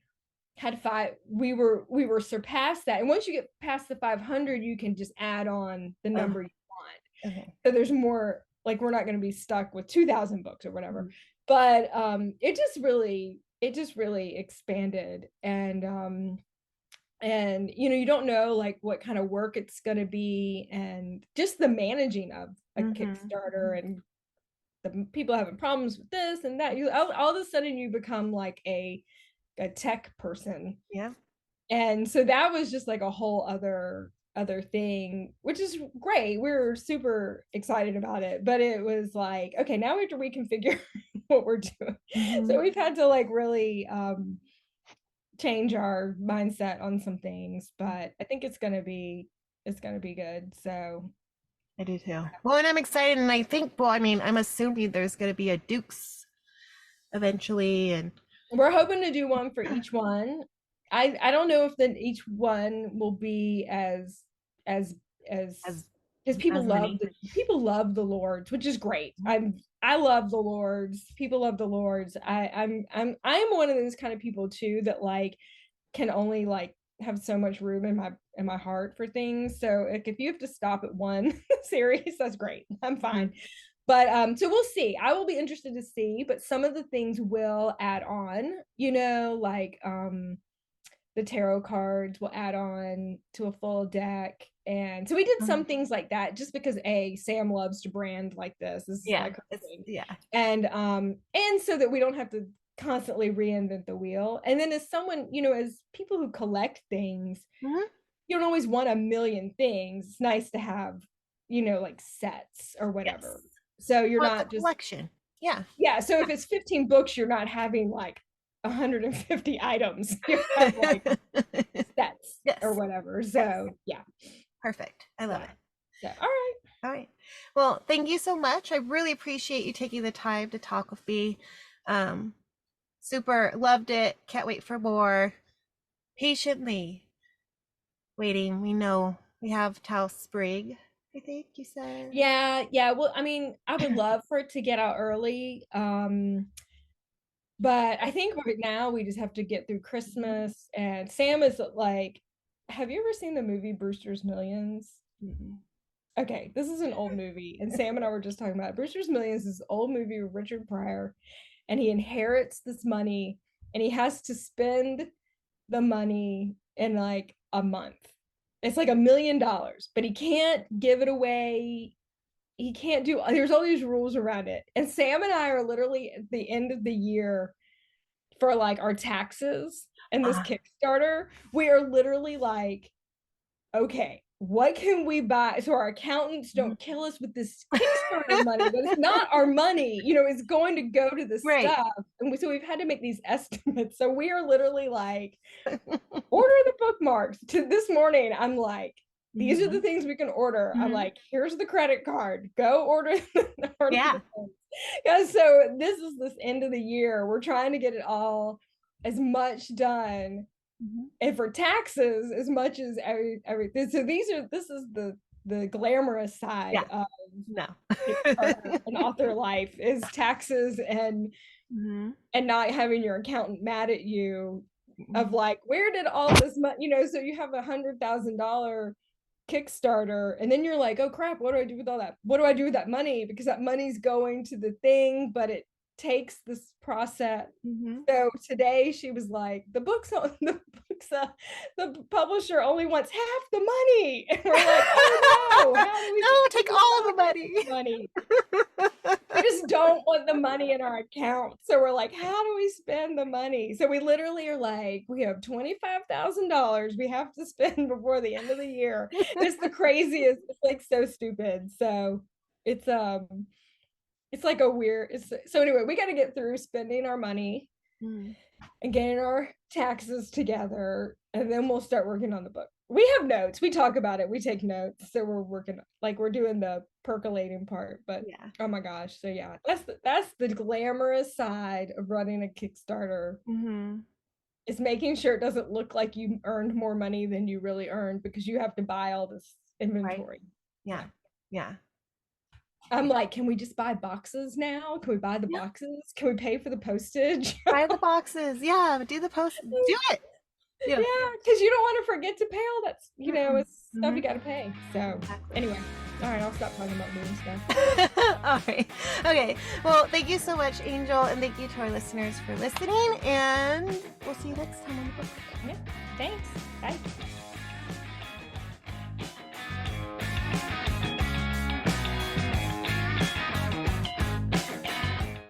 Speaker 2: had we were surpassed that, and once you get past the 500 you can just add on the number you want.
Speaker 1: Okay.
Speaker 2: So there's more, like, we're not going to be stuck with 2,000 books or whatever.
Speaker 1: Mhm.
Speaker 2: But it just really expanded, and you don't know like what kind of work it's going to be, and just the managing of a
Speaker 1: Mhm.
Speaker 2: Kickstarter, and the people having problems with this and that. All of a sudden you become like a tech person,
Speaker 1: Yeah.
Speaker 2: and so that was just like a whole other thing, which is great. We're super excited about it, but it was like, okay, now we have to reconfigure what we're doing. So
Speaker 1: Mhm.
Speaker 2: we've had to like really change our mindset on some things, but I think it's gonna be good. So
Speaker 1: I do too. Well, and I'm excited, and I think, well, I mean, I'm assuming there's going to be a Dukes eventually, and
Speaker 2: we're hoping to do one for each one. I don't know if then each one will be as as
Speaker 1: as
Speaker 2: because
Speaker 1: as many.
Speaker 2: people love the Lords, which is great. I love the Lords. People love the Lords. I'm one of those kind of people too that like can only like have so much room in my heart for things. So like, if you have to stop at one series, that's great. I'm fine. But so we'll see. I will be interested to see, but some of the things will add on, like the tarot cards will add on to a full deck. And so we did some things like that just because Sam loves to brand like this. This is
Speaker 1: Yeah,
Speaker 2: like her
Speaker 1: it's
Speaker 2: thing.
Speaker 1: yeah.
Speaker 2: And so that we don't have to constantly reinvent the wheel. And then as someone, as people who collect things,
Speaker 1: Mhm.
Speaker 2: you don't always want a million things. It's nice to have, like sets or
Speaker 1: Yes.
Speaker 2: whatever. So you're
Speaker 1: Well, it's a
Speaker 2: not just,
Speaker 1: collection. Yeah.
Speaker 2: yeah. So if it's 15 books, you're not having like 150 items. You have like sets. months or whatever. So yeah.
Speaker 1: Perfect. I love it.
Speaker 2: So, all right.
Speaker 1: All right. Well, thank you so much. I really appreciate you taking the time to talk with me. Super loved it. Can't wait for more. Patiently waiting. We know we have Taos Sprig, I think you said.
Speaker 2: Yeah. Well, I mean, I would love for it to get out early. But I think right now we just have to get through Christmas. And Sam is like, have you ever seen the movie Brewster's Millions?
Speaker 1: Mm-hmm.
Speaker 2: Okay, this is an old movie, and Sam and I were just talking about it. Brewster's Millions is an old movie with Richard Pryor, and he inherits this money, and he has to spend the money in like a month. It's like $1 million, but he can't give it away. He can't do, there's all these rules around it. And Sam and I are literally at the end of the year for like our taxes and this Kickstarter. We are literally like, okay, what can we buy so our accountants don't kill us with this Kickstarter money, but it's not our money, it's going to go to this stuff. And so we've had to make these estimates. So we are literally like, order the bookmarks. To this morning, I'm like, these are the things we can order. I'm like, here's the credit card. Go order. Yeah. So this is this end of the year. We're trying to get it all as much done. And for taxes, as much as everything. So this is the glamorous side of an author life is taxes and not having your accountant mad at you of like, where did all this money, so you have $100,000 Kickstarter and then you're like, oh crap, what do I do with all that? What do I do with that money? Because that money's going to the thing, but it takes this process. So today she was like, the publisher only wants half the money. And we're like, oh no, how do we
Speaker 1: take all the money?
Speaker 2: We just don't want the money in our account. So we're like, how do we spend the money? So we literally are like, we have $25,000 we have to spend before the end of the year. It's the craziest. It's like so stupid. So it's like a weird. So anyway, we got to get through spending our money and getting our taxes together, and then we'll start working on the book. We have notes. We talk about it. We take notes. So we're working, like we're doing the percolating part. But oh my gosh. So yeah, that's the glamorous side of running a Kickstarter. Is making sure it doesn't look like you earned more money than you really earned because you have to buy all this inventory.
Speaker 1: Yeah. I'm
Speaker 2: like, can we just buy boxes now? Can we buy the boxes? Can we pay for the postage?
Speaker 1: Buy the boxes. Yeah, do the post. Do it.
Speaker 2: Yeah, because you don't want to forget to pay all that, it's stuff you got to pay. So anyway, all right, I'll stop talking about moving stuff.
Speaker 1: All right. Okay. Well, thank you so much, Angel, and thank you to our listeners for listening, and we'll see you next time on the book.
Speaker 2: Yeah. Thanks. Bye.